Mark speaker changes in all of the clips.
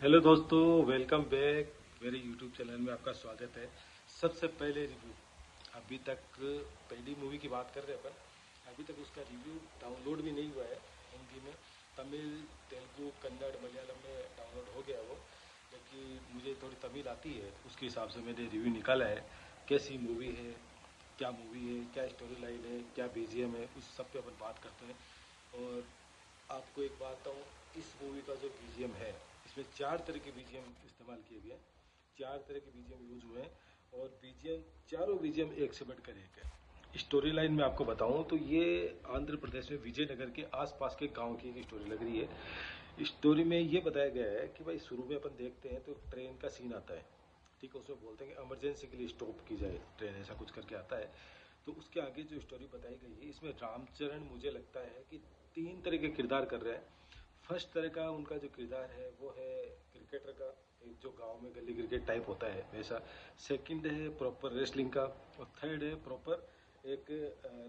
Speaker 1: Hello दोस्तों, welcome back. मेरे YouTube channel में आपका स्वागत है। सबसे पहले रिव्यू, अभी तक पहली मूवी की बात कर रहे हैं अपन। अभी तक उसका रिव्यू डाउनलोड भी नहीं हुआ है हिंदी में। तमिल, तेलुगु, कन्नड़, मलयालम में डाउनलोड हो गया वो, लेकिन मुझे थोड़ी तमिल आती है, उसके हिसाब से मैंने रिव्यू निकाला है। कैसी मूवी है, क्या मूवी है, क्या स्टोरी लाइन है, क्या बीजीएम है, उस सब पे अपन बात करते हैं। और आपको एक बात बताऊँ, इस मूवी का जो बीजीएम है, इसमें 4 तरह के बीजीएम इस्तेमाल किए गए हैं। 4 तरह के बीजीएम यूज हुए हैं और बीजीएम, चारों बीजीएम एक से बढ़कर एक है। स्टोरी लाइन में आपको बताऊं तो ये आंध्र प्रदेश में विजयनगर के आसपास के गांव की एक स्टोरी लग रही है। स्टोरी में ये बताया गया है कि भाई शुरू में अपन देखते हैं तो ट्रेन का सीन आता है, ठीक है। उसमें बोलते हैं कि इमरजेंसी के लिए स्टॉप की जाए ट्रेन, ऐसा कुछ करके आता है। तो उसके आगे जो स्टोरी बताई गई है, इसमें रामचरण मुझे लगता है कि 3 तरह के किरदार कर रहे हैं। फर्स्ट तरह का उनका जो किरदार है वो है क्रिकेटर का, एक जो गांव में गली क्रिकेट टाइप होता है वैसा। सेकंड है प्रॉपर रेसलिंग का, और थर्ड है प्रॉपर एक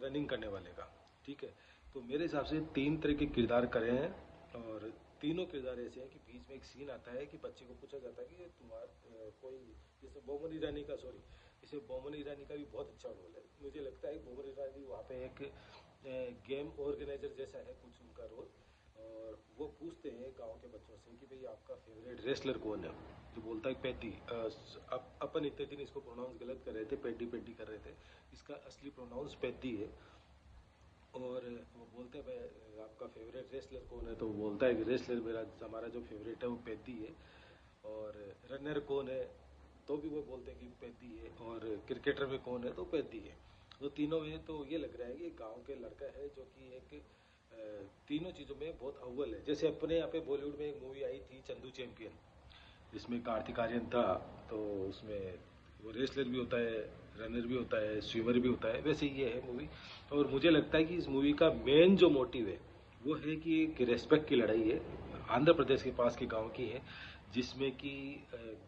Speaker 1: रनिंग करने वाले का, ठीक है। तो मेरे हिसाब से 3 तरह के किरदार करे हैं, और तीनों किरदार ऐसे हैं कि बीच में एक सीन आता है कि बच्चे को पूछा जाता है कि तुम्हारा कोई, जैसे बोमन ईरानी का, सॉरी, इसे बोमन ईरानी का भी बहुत अच्छा रोल है। मुझे लगता है बोमन ईरानी वहाँ पे एक गेम ऑर्गेनाइजर जैसा है कुछ उनका रोल। और वो पूछते हैं गांव के बच्चों से कि भाई आपका फेवरेट रेसलर कौन है। जो बोलता है पेडी। अपन इतने दिन इसको प्रोनाउंस गलत कर रहे थे, पेडी पेडी कर रहे थे। इसका असली प्रोनाउंस पेडी है। और वो बोलते हैं भाई आपका फेवरेट रेसलर कौन है, तो वो बोलता है कि रेसलर मेरा, हमारा जो फेवरेट है वो पेडी है। और रनर कौन है, तो भी वो बोलते हैं कि पेडी है। और क्रिकेटर में कौन है, तो पेडी है। तो तीनों में तो ये लग रहा है कि गांव के लड़का है जो कि एक तीनों चीज़ों में बहुत अव्वल है। जैसे अपने यहाँ पे बॉलीवुड में एक मूवी आई थी चंदू चैंपियन, जिसमें कार्तिक आर्यन था। तो उसमें वो रेसलर भी होता है, रनर भी होता है, स्विमर भी होता है, वैसे ये है मूवी। और मुझे लगता है कि इस मूवी का मेन जो मोटिव है वो है कि एक रेस्पेक्ट की लड़ाई है। आंध्र प्रदेश के पास के गांव की है, जिसमें कि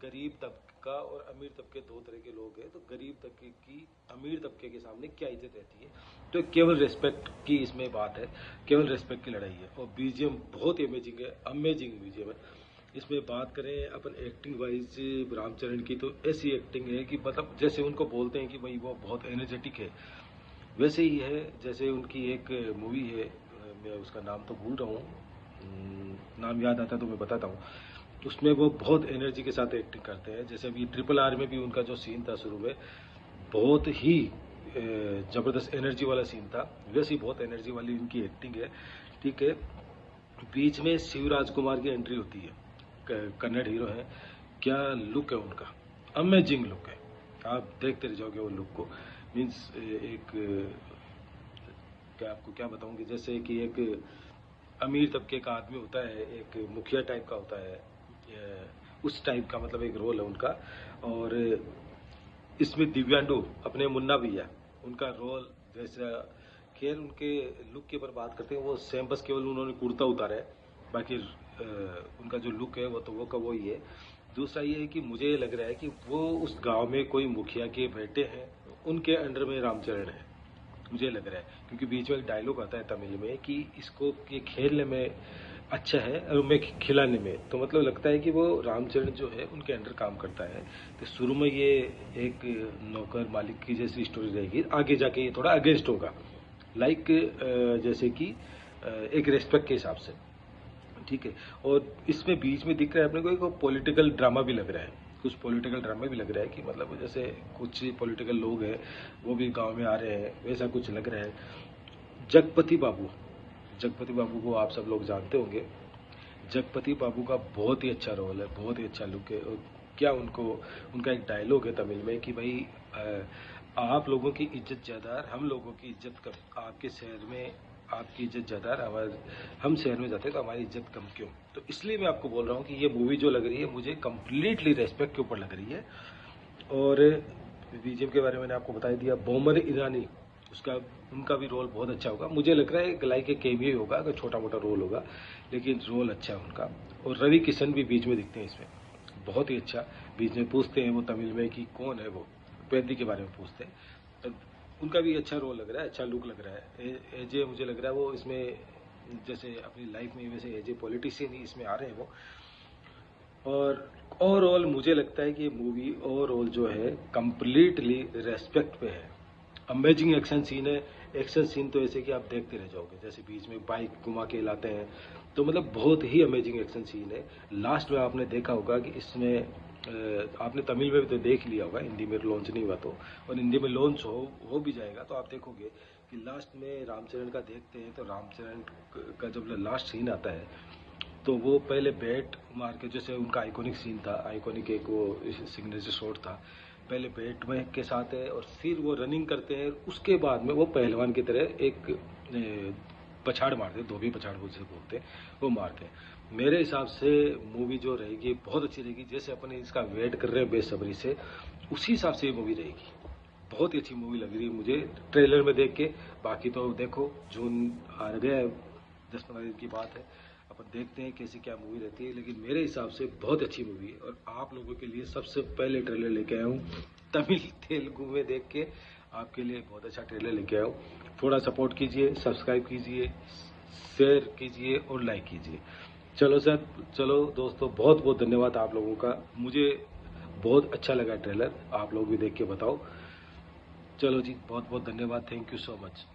Speaker 1: गरीब तबका और अमीर तबके, 2 तरह के लोग हैं। तो गरीब तबके की अमीर तबके के सामने क्या इज्जत रहती है, तो केवल रेस्पेक्ट की इसमें बात है, केवल रेस्पेक्ट की लड़ाई है। और बीजीएम बहुत ही अमेजिंग है, अमेजिंग बीजीएम है। इसमें बात करें अपन एक्टिंग वाइज रामचरण की, तो ऐसी एक्टिंग है कि मतलब जैसे उनको बोलते हैं कि भाई वो बहुत एनर्जेटिक है, वैसे ही है। जैसे उनकी एक मूवी है, मैं उसका नाम तो भूल रहा हूँ, नाम याद आता तो मैं बताता हूँ। उसमें वो बहुत एनर्जी के साथ एक्टिंग करते हैं। जैसे अभी RRR में भी उनका जो सीन था शुरू में, बहुत ही ज़बरदस्त एनर्जी वाला सीन था। वैसे ही बहुत एनर्जी वाली इनकी एक्टिंग है, ठीक है। बीच में शिवराज कुमार की एंट्री होती है, कन्नड़ हीरो है। क्या लुक है उनका, अमेजिंग लुक है। आप देखते रह जाओगे वो लुक को। मीन्स एक क्या आपको क्या बताऊं कि जैसे कि एक अमीर तबके का आदमी होता है, एक मुखिया टाइप का होता है, उस टाइप का मतलब एक रोल है उनका। और इसमें दिव्यांडु अपने मुन्ना भैया, उनका रोल जैसा, खैर उनके लुक के ऊपर बात करते हैं वो सेम, बस केवल उन्होंने कुर्ता उतारा है। बाकी उनका जो लुक है वो तो वो का वो ही है। दूसरा ये है कि मुझे ये लग रहा है कि वो उस गांव में कोई मुखिया के बेटे हैं, उनके अंडर में रामचरण है, मुझे लग रहा है। क्योंकि बीच में एक डायलॉग आता है तमिल में कि इसको ये खेलने में अच्छा है और मैं खिलाने में, तो मतलब लगता है कि वो रामचरण जो है उनके अंडर काम करता है। तो शुरू में ये एक नौकर मालिक की जैसी स्टोरी रहेगी, आगे जाके ये थोड़ा अगेंस्ट होगा, लाइक जैसे कि एक रेस्पेक्ट के हिसाब से, ठीक है। और इसमें बीच में दिख रहा है अपने को एक पॉलिटिकल ड्रामा भी लग रहा है, कुछ पॉलिटिकल ड्रामा भी लग रहा है कि मतलब जैसे कुछ पॉलिटिकल लोग हैं वो भी गांव में आ रहे हैं, वैसा कुछ लग रहा है। जगपति बाबू, जगपति बाबू को आप सब लोग जानते होंगे। जगपति बाबू का बहुत ही अच्छा रोल है, बहुत ही अच्छा लुक है। और क्या उनको, उनका एक डायलॉग है तमिल में कि भाई आप लोगों की इज्जत ज़्यादा, हम लोगों की इज्जत कम। आपके शहर में आपकी इज्जत ज़्यादा, हमारे, हम शहर में जाते हैं तो हमारी इज्जत कम क्यों। तो इसलिए मैं आपको बोल रहा हूँ कि ये मूवी जो लग रही है मुझे कम्प्लीटली रेस्पेक्ट के ऊपर लग रही है। और बीजीएम के बारे में मैंने आपको बता दिया। बोमन ईरानी, उसका, उनका भी रोल बहुत अच्छा होगा। मुझे लग रहा है गलाई के केमियो ही होगा, अगर छोटा मोटा रोल होगा, लेकिन रोल अच्छा है उनका। और रवि किशन भी बीच में दिखते हैं इसमें, बहुत ही अच्छा। बीच में पूछते हैं वो तमिल में कि कौन है वो, पैदी के बारे में पूछते हैं। तो उनका भी अच्छा रोल लग रहा है, अच्छा लुक लग रहा है। एज ए मुझे लग रहा है वो इसमें जैसे अपनी लाइफ में वैसे एज ए पॉलिटिशियन ही इसमें आ रहे हैं वो। और ओवरऑल मुझे लगता है कि ये मूवी ओवरऑल जो है कंप्लीटली रेस्पेक्ट पे है। अमेजिंग एक्शन सीन है। एक्शन सीन तो ऐसे कि आप देखते रह जाओगे, जैसे बीच में बाइक घुमा के लाते हैं, तो मतलब बहुत ही अमेजिंग एक्शन सीन है। लास्ट में आपने देखा होगा कि इसमें आपने तमिल में भी तो देख लिया होगा, हिंदी में लॉन्च नहीं हुआ तो, और हिंदी में लॉन्च हो भी जाएगा तो आप देखोगे कि लास्ट में रामचरण का देखते हैं, तो रामचरण का जब लास्ट सीन आता है तो वो पहले बैट मार के, जैसे उनका आइकॉनिक सीन था, आइकॉनिक एक वो सिग्नेचर शॉट था, पहले बैट में के साथ है और फिर वो रनिंग करते हैं, उसके बाद में वो पहलवान की तरह एक पछाड़ मारते हैं, धोबी पछाड़ जिसे बोलते हैं, वो मारते हैं। मेरे हिसाब से मूवी जो रहेगी बहुत अच्छी रहेगी, जैसे अपन इसका वेट कर रहे हैं बेसब्री से, उसी हिसाब से ये मूवी रहेगी। बहुत ही अच्छी मूवी लग रही है मुझे ट्रेलर में देख के। बाकी तो देखो जून आ गया है, 10-15 दिन की बात है, अपन देखते हैं कैसी क्या मूवी रहती है, लेकिन मेरे हिसाब से बहुत अच्छी मूवी है। और आप लोगों के लिए सबसे पहले ट्रेलर लेके आया हूँ, तमिल तेलुगु में देख के आपके लिए बहुत अच्छा ट्रेलर लेके आया हूँ। थोड़ा सपोर्ट कीजिए, सब्सक्राइब कीजिए, शेयर कीजिए और लाइक कीजिए। चलो सर, चलो दोस्तों, बहुत बहुत धन्यवाद आप लोगों का। मुझे बहुत अच्छा लगा ट्रेलर, आप लोग भी देख के बताओ। चलो जी, बहुत बहुत धन्यवाद, थैंक यू सो मच।